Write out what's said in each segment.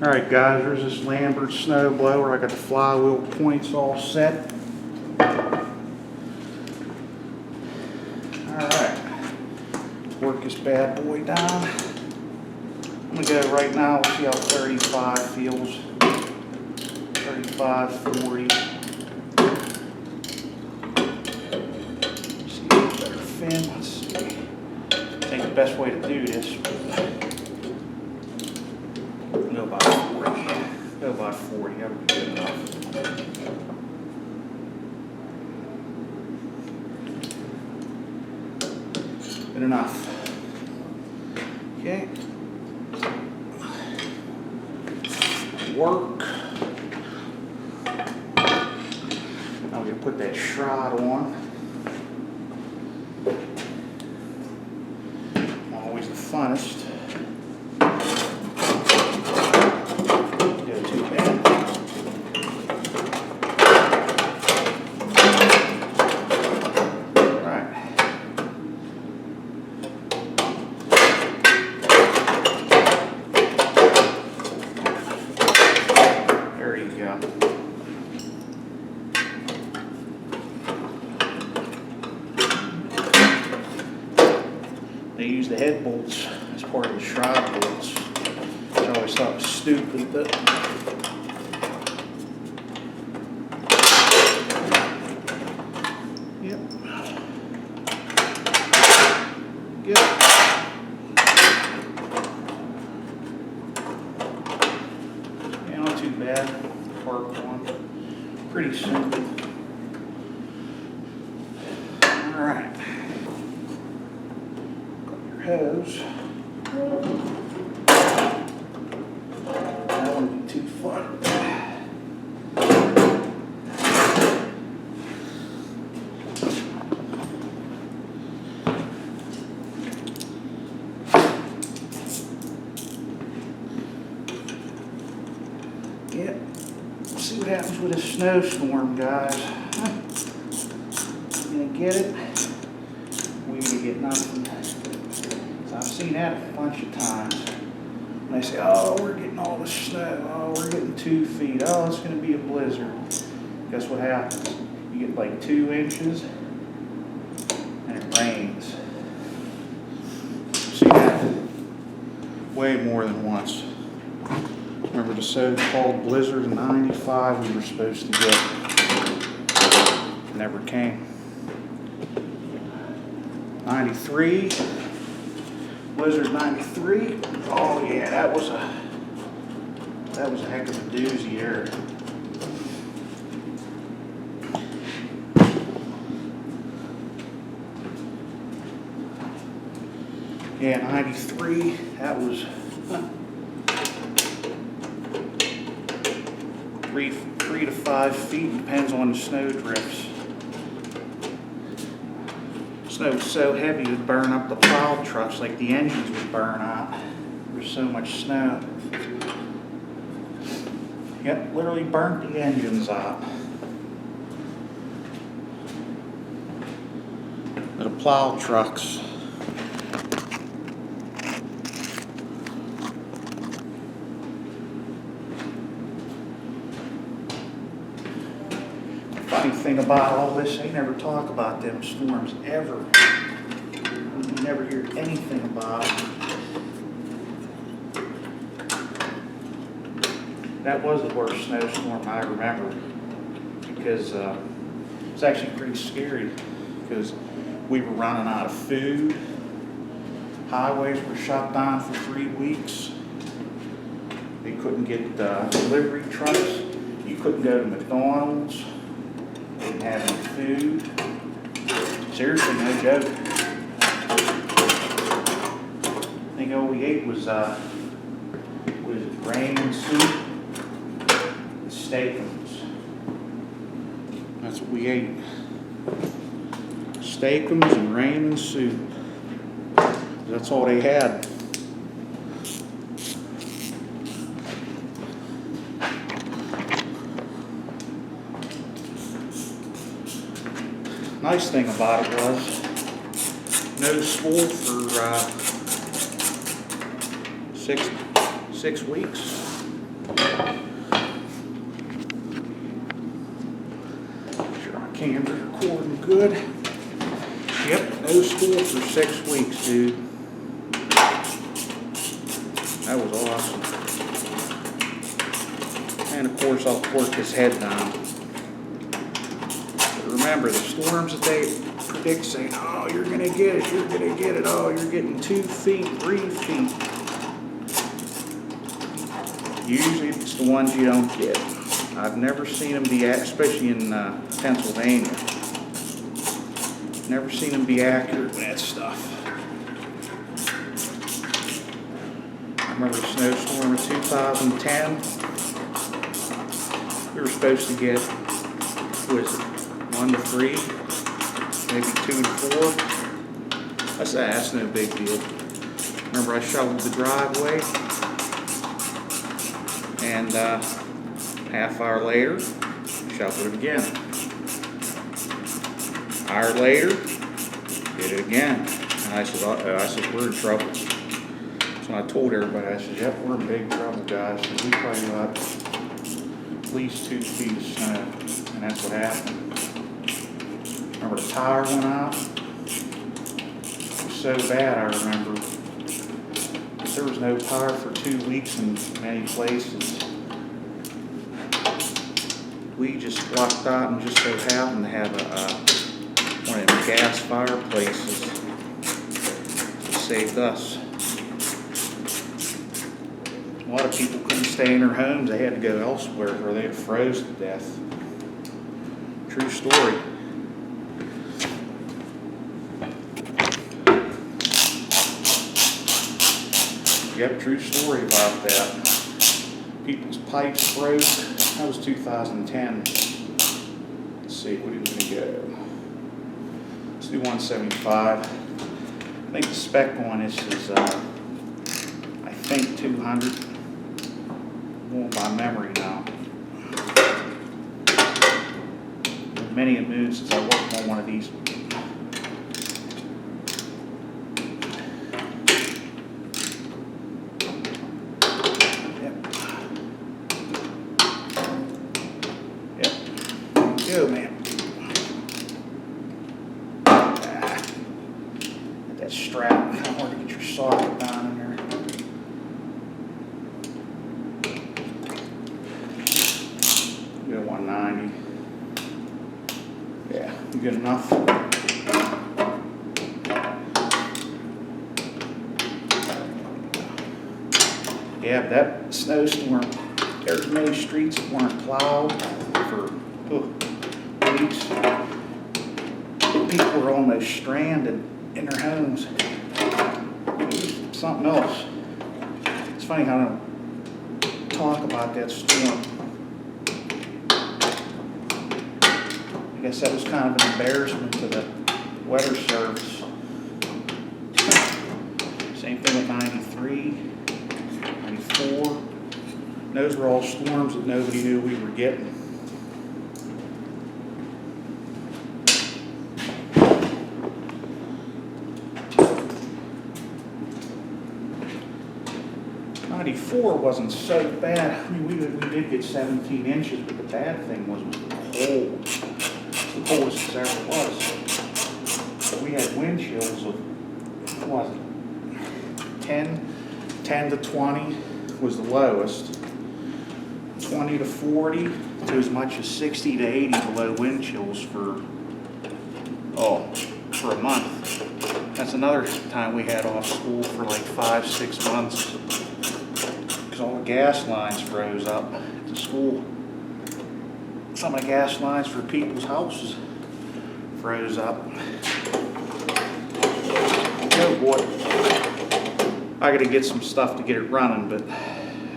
Alright guys, there's this Lambert snow blower. I got the flywheel points all set. Alright, work this bad boy down. I'm going to go right now, we'll see how 35 feels. 35, 40. See a better fin, let's see. I think the best way to do this. Go about 40. Go about 40. That would be good enough. Good enough. Okay. Work. I'm going to put that shroud on. Always the funnest. They use the head bolts as part of the shroud bolts, which I always thought was stupid, but yep. Good. Yeah, not too bad. Park one. Pretty simple. Alright. Hose. That wouldn't be too fun. Yep. See what happens with a snowstorm, guys. You gonna get it? We're gonna get nothing. I've seen that a bunch of times. And they say, oh, we're getting all the snow. Oh, we're getting 2 feet. Oh, it's going to be a blizzard. Guess what happens? You get like 2 inches and it rains. See that way more than once. Remember the so-called blizzard in '95 we were supposed to get? Never came. 93. Blizzard 93. Oh yeah, that was a heck of a doozy there. Yeah, 93. That was 3 to 5 feet. Depends on the snow drifts. Snow was so heavy it would burn up the plow trucks, like the engines would burn out. There's so much snow. Yep, literally burnt the engines out. The plow trucks. Funny thing about all this, they never talk about them storms ever. You never hear anything about it. That was the worst snowstorm I remember, because it's actually pretty scary, because we were running out of food. Highways were shut down for 3 weeks. They couldn't get delivery trucks. You couldn't go to McDonald's. Didn't have any food. Seriously, no joke. I think all we ate was ramen soup and steakums. That's what we ate. Steakums and ramen soup. That's all they had. Nice thing about it was no school for 6 weeks. Sure my camera's recording good. Yep, no school for 6 weeks, dude. That was awesome. And of course I'll work his head down. But remember, the storms that they predict saying, oh, you're going to get it, you're going to get it, oh, you're getting 2 feet, 3 feet. Usually it's the ones you don't get. I've never seen them be, especially in Pennsylvania, never seen them be accurate with that stuff. I remember the snowstorm of 2010. We were supposed to get, what was it, 1 to 3, maybe 2 to 4. I said, that's no big deal. Remember I shoveled the driveway, and half hour later, shoveled it again. Hour later, did it again. And I said, we're in trouble. So I told everybody, I said, yep, we're in big trouble, guys. So we probably got at least 2 feet of snow. And that's what happened. Remember the tire went out? It was so bad, I remember. There was no tire for 2 weeks in many places. We just walked out and just so happened to have one of them gas fireplaces that saved us. A lot of people couldn't stay in their homes. They had to go elsewhere or they had froze to death. True story. Yep, true story about that. People's pipes broke. That was 2010. Let's see, what are we going to go? Let's do 175. I think the spec on this is, I think 200. Going by memory now. Many a moon since I worked on one of these. Go, man. Get that strap. I want to get your socket down in there. Go 190. Yeah, good enough. Yeah, that snowstorm, there's many streets that weren't plowed for weeks. People were almost stranded in their homes. It was something else. It's funny how I don't talk about that storm. I guess that was kind of an embarrassment to the weather service. Same thing with 93, 94. Those were all storms that nobody knew we were getting. '94 wasn't so bad. I mean, we did get 17 inches, but the bad thing was the cold. The coldest it ever was. So we had wind chills of, what was it, 10 to 20 was the lowest. 20 to 40 to as much as 60 to 80 below wind chills for a month. That's another time we had off school for like 5-6 months. All the gas lines froze up at the school. Some of the gas lines for people's houses froze up. Oh boy. I gotta get some stuff to get it running, but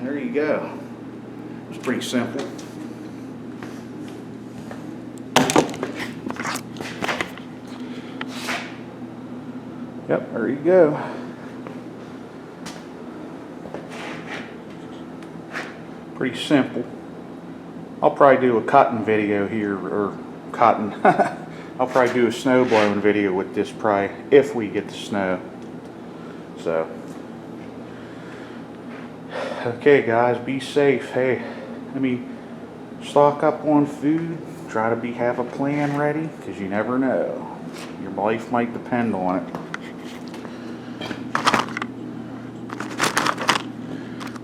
there you go. It was pretty simple. Yep, there you go. Pretty simple. I'll probably do a cotton video here, or cotton. I'll probably do a snow blowing video with this probably if we get the snow. So Okay, guys, be safe. Hey, let me stock up on food. Try to have a plan ready, because you never know. Your life might depend on it.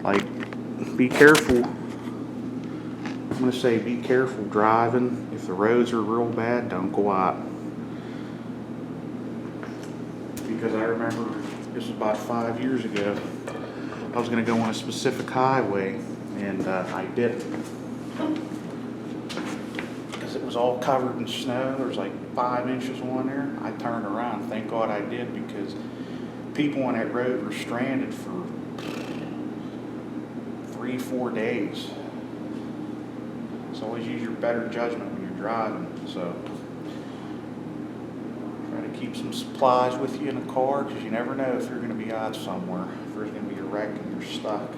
Like, be careful. I'm going to say be careful driving. If the roads are real bad, don't go out. Because I remember, this was about 5 years ago, I was going to go on a specific highway, and I didn't. Because it was all covered in snow. There was like 5 inches on there. I turned around. Thank God I did, because people on that road were stranded for 3-4 days. So always use your better judgment when you're driving. So try to keep some supplies with you in the car, because you never know if you're going to be out somewhere, if there's going to be a wreck and you're stuck.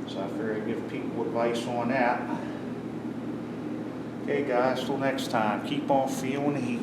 So I figure I'd give people advice on that. Okay, guys, till next time, keep on feeling the heat.